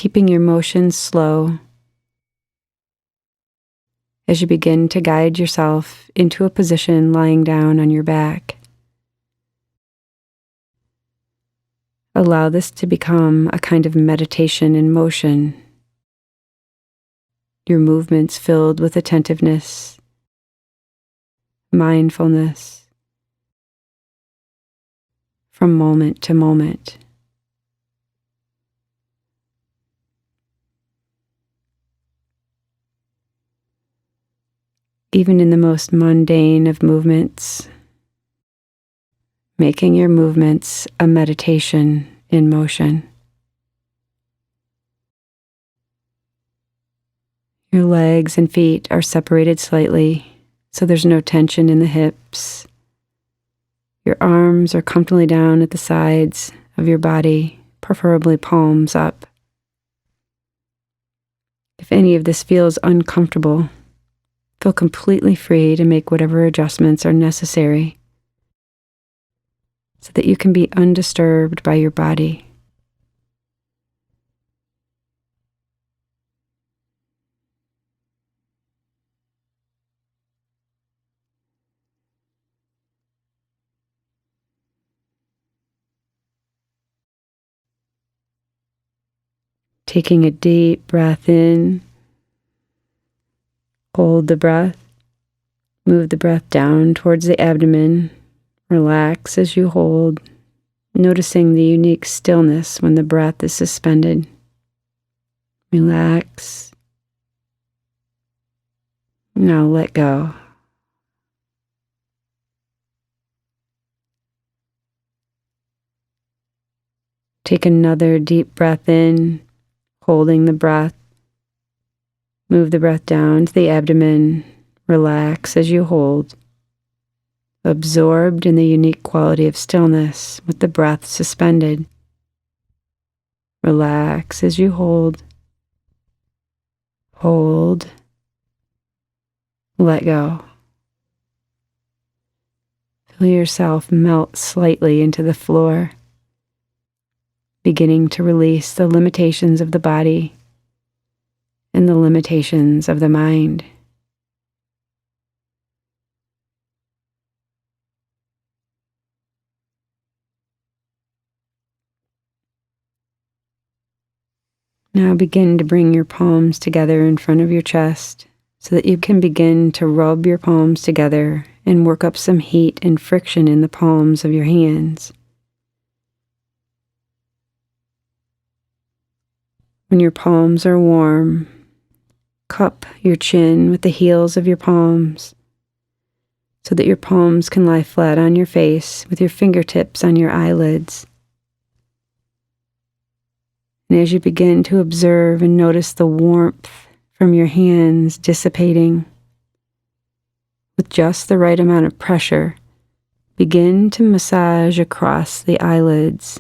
keeping your motions slow as you begin to guide yourself into a position lying down on your back. Allow this to become a kind of meditation in motion, your movements filled with attentiveness, mindfulness, from moment to moment. Even in the most mundane of movements, making your movements a meditation in motion. Your legs and feet are separated slightly, so there's no tension in the hips. Your arms are comfortably down at the sides of your body, preferably palms up. If any of this feels uncomfortable, feel completely free to make whatever adjustments are necessary so that you can be undisturbed by your body. Taking a deep breath in, hold the breath, move the breath down towards the abdomen, relax as you hold, noticing the unique stillness when the breath is suspended. Relax. Now let go. Take another deep breath in, holding the breath. Move the breath down to the abdomen. Relax as you hold, absorbed in the unique quality of stillness with the breath suspended. Relax as you hold. Hold. Let go. Feel yourself melt slightly into the floor, beginning to release the limitations of the body and the limitations of the mind. Now begin to bring your palms together in front of your chest so that you can begin to rub your palms together and work up some heat and friction in the palms of your hands. When your palms are warm, cup your chin with the heels of your palms so that your palms can lie flat on your face with your fingertips on your eyelids. And as you begin to observe and notice the warmth from your hands dissipating, with just the right amount of pressure, begin to massage across the eyelids,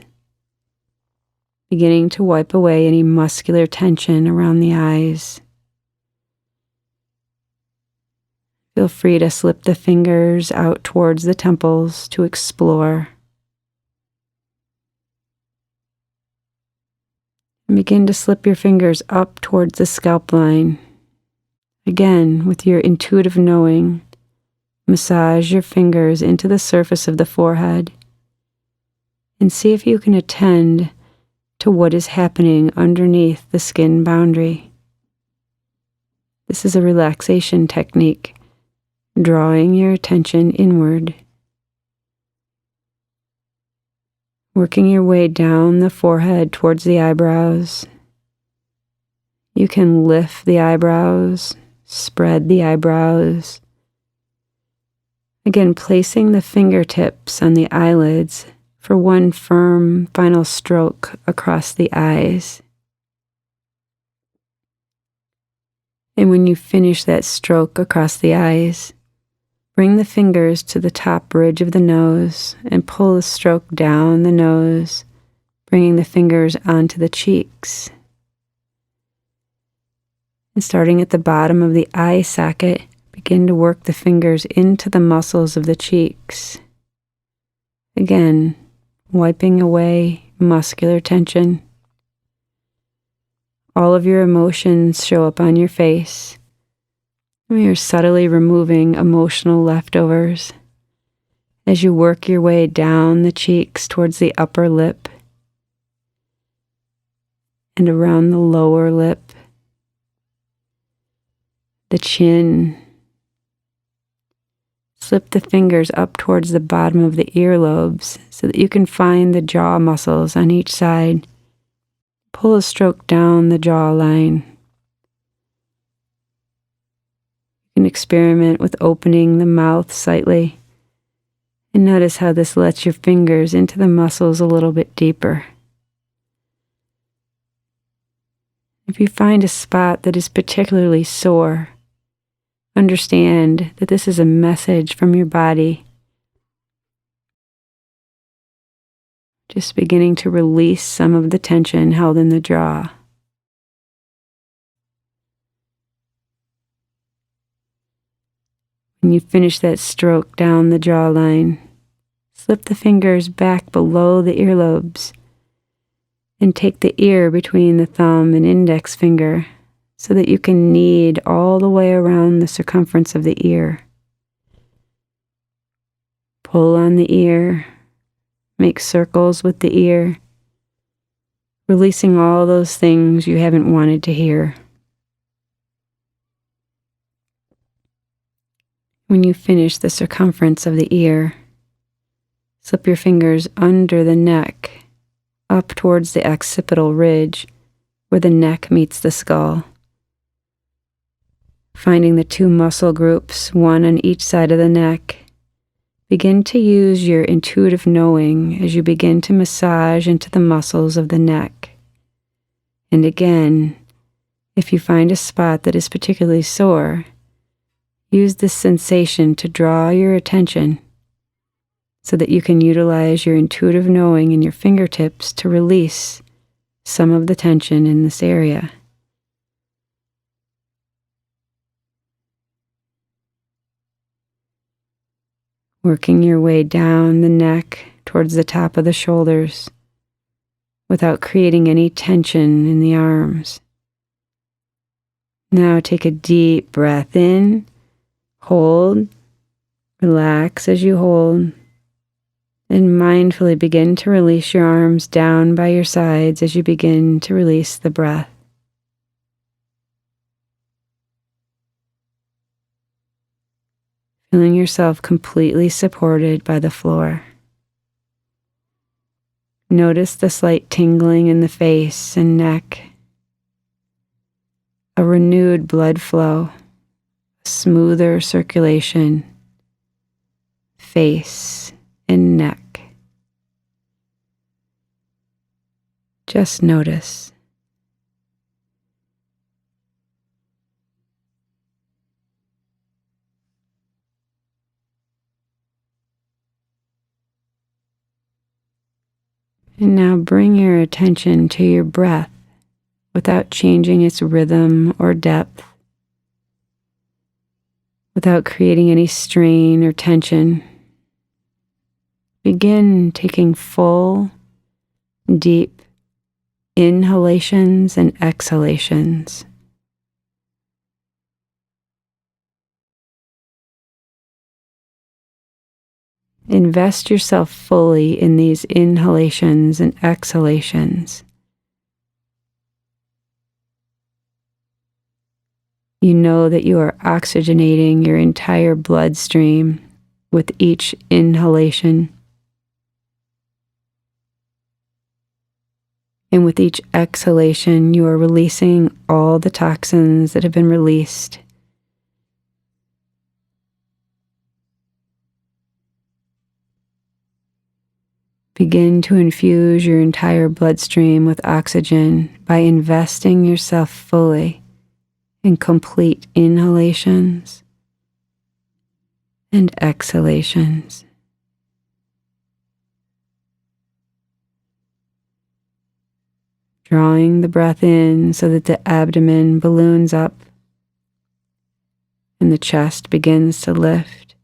beginning to wipe away any muscular tension around the eyes. Feel free to slip the fingers out towards the temples to explore. And begin to slip your fingers up towards the scalp line. Again, with your intuitive knowing, massage your fingers into the surface of the forehead and see if you can attend to what is happening underneath the skin boundary. This is a relaxation technique, drawing your attention inward. Working your way down the forehead towards the eyebrows. You can lift the eyebrows, spread the eyebrows. Again, placing the fingertips on the eyelids for one firm final stroke across the eyes. And when you finish that stroke across the eyes, bring the fingers to the top ridge of the nose and pull the stroke down the nose, bringing the fingers onto the cheeks. And starting at the bottom of the eye socket, begin to work the fingers into the muscles of the cheeks. Again, wiping away muscular tension. all of your emotions show up on your face. You're subtly removing emotional leftovers as you work your way down the cheeks towards the upper lip and around the lower lip, the chin. Slip the fingers up towards the bottom of the earlobes so that you can find the jaw muscles on each side. Pull a stroke down the jawline. You can experiment with opening the mouth slightly and notice how this lets your fingers into the muscles a little bit deeper. If you find a spot that is particularly sore, understand that this is a message from your body. Just beginning to release some of the tension held in the jaw. When you finish that stroke down the jawline, slip the fingers back below the earlobes and take the ear between the thumb and index finger so that you can knead all the way around the circumference of the ear. Pull on the ear, make circles with the ear, releasing all those things you haven't wanted to hear. When you finish the circumference of the ear, slip your fingers under the neck, up towards the occipital ridge, where the neck meets the skull. Finding the two muscle groups, one on each side of the neck, begin to use your intuitive knowing as you begin to massage into the muscles of the neck. And again, if you find a spot that is particularly sore, use this sensation to draw your attention so that you can utilize your intuitive knowing in your fingertips to release some of the tension in this area. Working your way down the neck towards the top of the shoulders without creating any tension in the arms. Now take a deep breath in, hold, relax as you hold, and mindfully begin to release your arms down by your sides as you begin to release the breath. Feeling yourself completely supported by the floor. Notice the slight tingling in the face and neck, a renewed blood flow, a smoother circulation, face and neck. Just notice. And now bring your attention to your breath without changing its rhythm or depth, without creating any strain or tension. Begin taking full, deep inhalations and exhalations. Invest yourself fully in these inhalations and exhalations. You know that you are oxygenating your entire bloodstream with each inhalation. And with each exhalation, you are releasing all the toxins that have been released. Begin to infuse your entire bloodstream with oxygen by investing yourself fully in complete inhalations and exhalations. Drawing the breath in so that the abdomen balloons up and the chest begins to lift.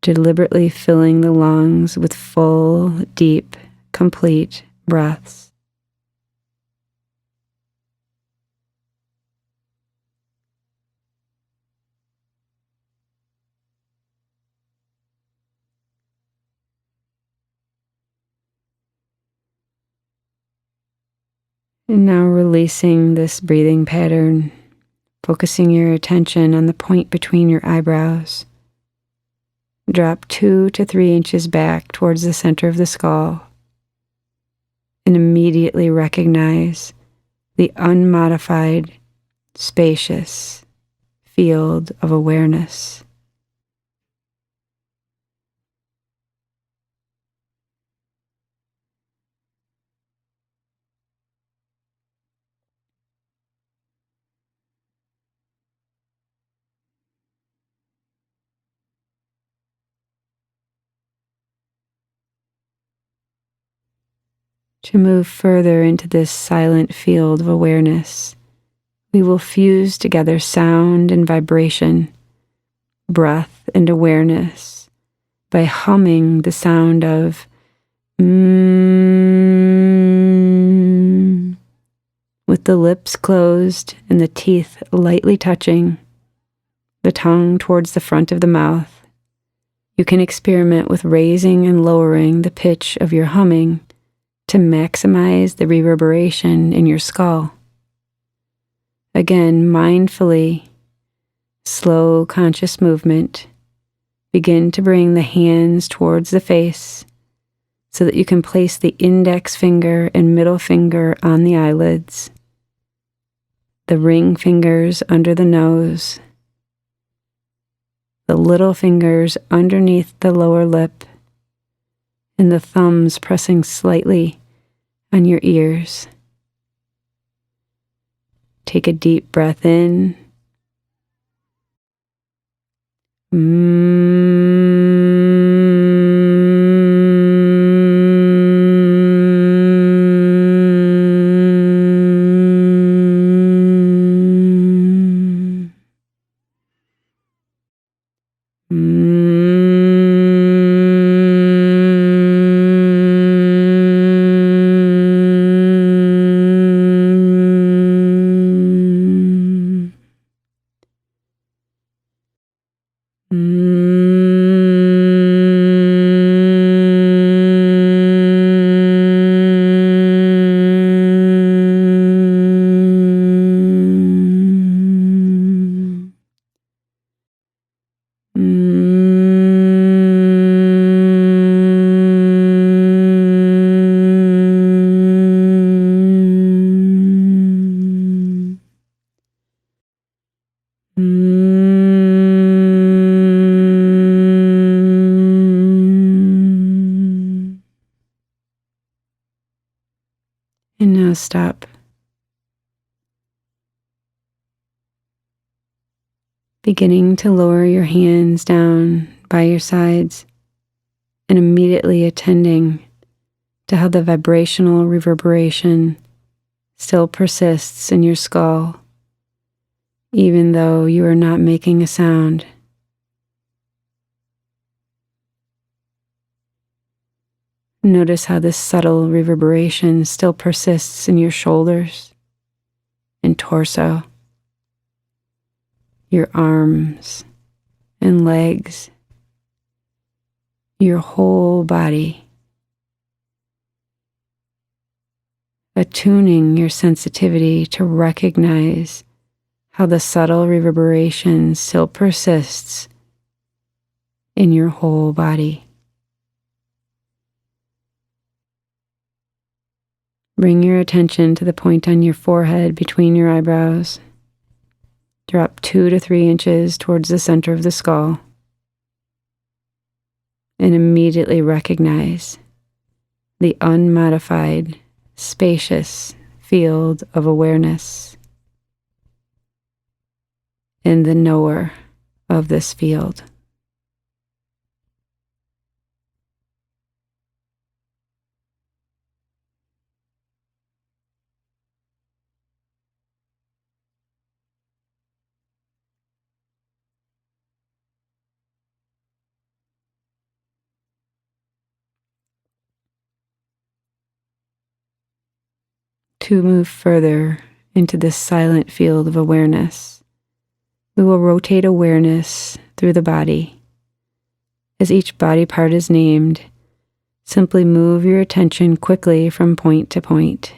Deliberately filling the lungs with full, deep, complete breaths. And now releasing this breathing pattern, focusing your attention on the point between your eyebrows. Drop 2 to 3 inches back towards the center of the skull and immediately recognize the unmodified, spacious field of awareness. To move further into this silent field of awareness, we will fuse together sound and vibration, breath and awareness, by humming the sound of with the lips closed and the teeth lightly touching, the tongue towards the front of the mouth. You can experiment with raising and lowering the pitch of your humming to maximize the reverberation in your skull. Again, mindfully, slow conscious movement. Begin to bring the hands towards the face so that you can place the index finger and middle finger on the eyelids, the ring fingers under the nose, the little fingers underneath the lower lip, and the thumbs pressing slightly on your ears. Take a deep breath in. And now stop. Beginning to lower your hands down by your sides and immediately attending to how the vibrational reverberation still persists in your skull, even though you are not making a sound. Notice how this subtle reverberation still persists in your shoulders and torso, your arms and legs, your whole body. Attuning your sensitivity to recognize how the subtle reverberation still persists in your whole body. Bring your attention to the point on your forehead between your eyebrows. Drop 2 to 3 inches towards the center of the skull. And immediately recognize the unmodified, spacious field of awareness and the knower of this field. To move further into this silent field of awareness, we will rotate awareness through the body. As each body part is named, simply move your attention quickly from point to point.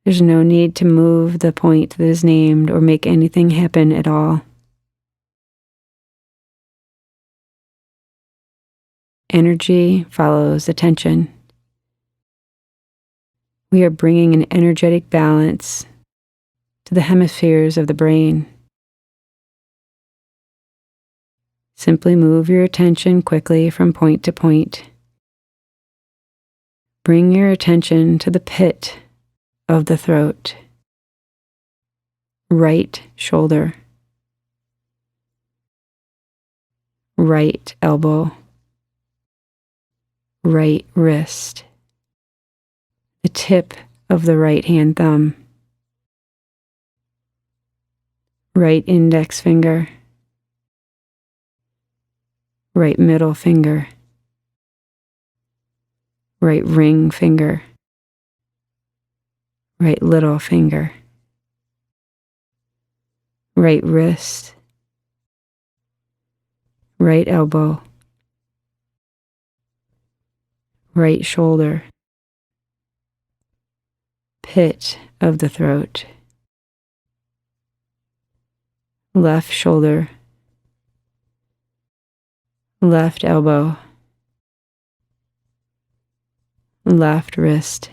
There's no need to move the point that is named or make anything happen at all. Energy follows attention. We are bringing an energetic balance to the hemispheres of the brain. Simply move your attention quickly from point to point. Bring your attention to the pit of the throat, right shoulder, right elbow, right wrist, the tip of the right hand thumb, right index finger, right middle finger, right ring finger, right little finger, right wrist, right elbow, right shoulder, pit of the throat, left shoulder, left elbow, left wrist,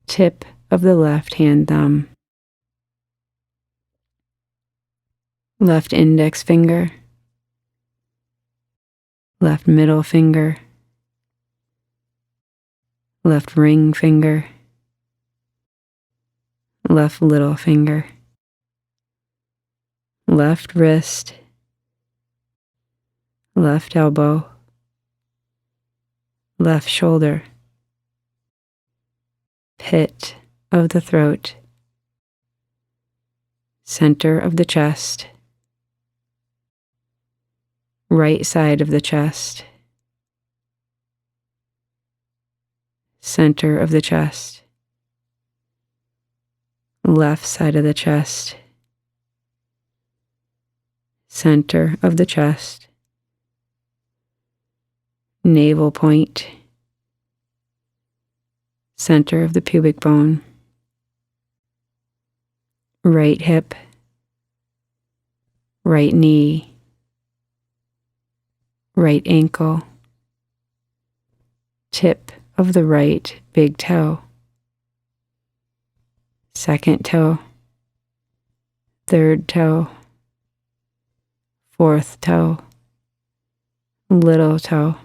tip of the left hand thumb, left index finger, left middle finger, left ring finger, left little finger, left wrist, left elbow, left shoulder, pit of the throat, center of the chest, right side of the chest, center of the chest, left side of the chest, center of the chest, navel point, center of the pubic bone, right hip, right knee, right ankle, tip of the right big toe, second toe, third toe, fourth toe, little toe,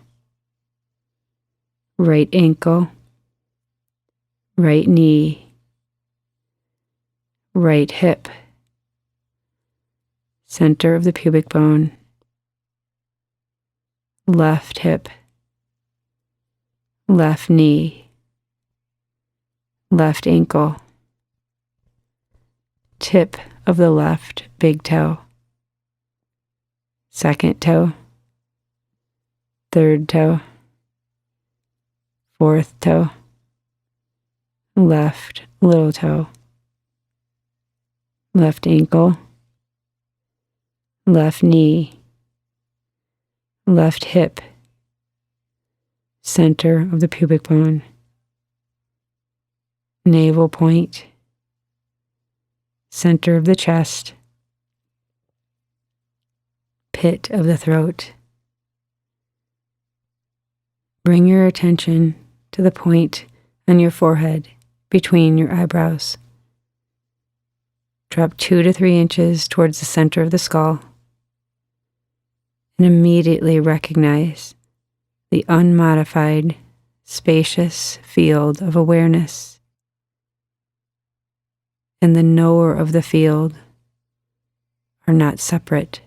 right ankle, right knee, right hip, center of the pubic bone, left hip, left knee, left ankle, tip of the left big toe, second toe, third toe, fourth toe, left little toe, left ankle, left knee, left hip, center of the pubic bone, navel point, center of the chest, pit of the throat. Bring your attention to the point on your forehead between your eyebrows. Drop 2 to 3 inches towards the center of the skull and immediately recognize the unmodified, spacious field of awareness, and the knower of the field are not separate.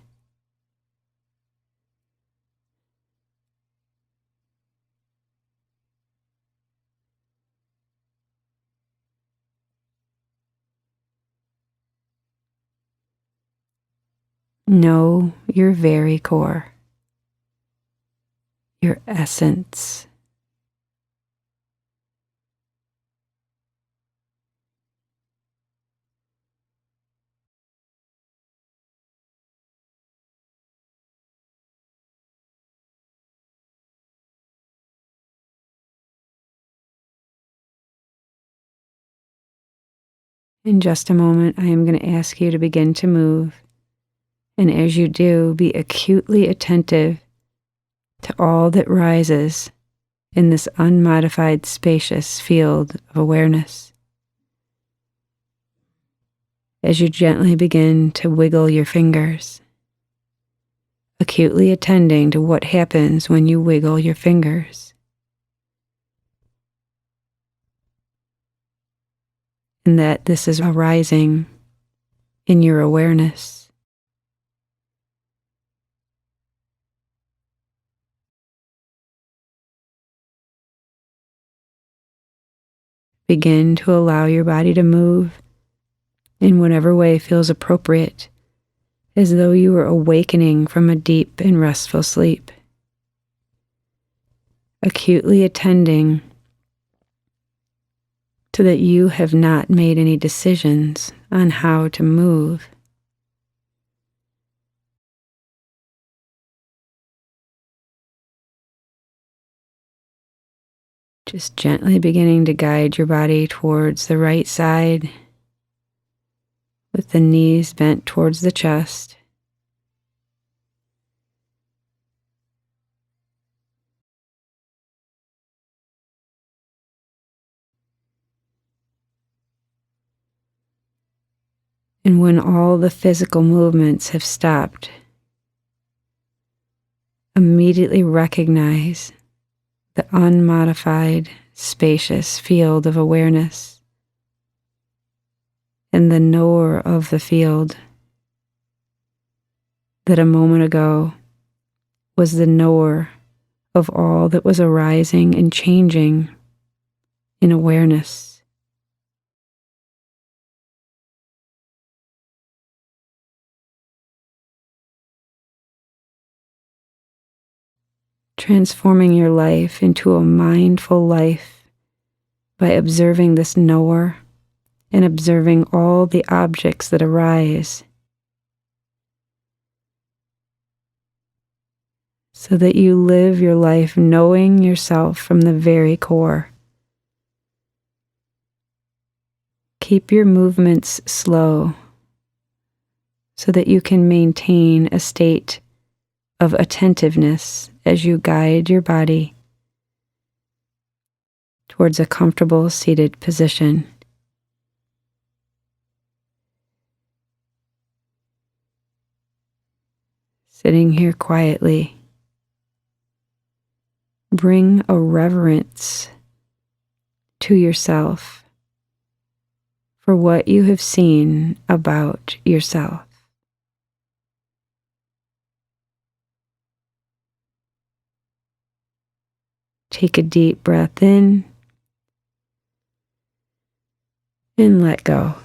Know your very core, your essence. In just a moment, I am going to ask you to begin to move. And as you do, be acutely attentive to all that rises in this unmodified, spacious field of awareness. As you gently begin to wiggle your fingers, acutely attending to what happens when you wiggle your fingers. And that this is arising in your awareness. Begin to allow your body to move in whatever way feels appropriate, as though you were awakening from a deep and restful sleep. Acutely attending to that you have not made any decisions on how to move. Just gently beginning to guide your body towards the right side, with the knees bent towards the chest. And when all the physical movements have stopped, immediately recognize the unmodified, spacious field of awareness and the knower of the field that a moment ago was the knower of all that was arising and changing in awareness. Transforming your life into a mindful life by observing this knower and observing all the objects that arise, so that you live your life knowing yourself from the very core. Keep your movements slow so that you can maintain a state of attentiveness as you guide your body towards a comfortable seated position. Sitting here quietly, bring a reverence to yourself for what you have seen about yourself. Take a deep breath in and let go.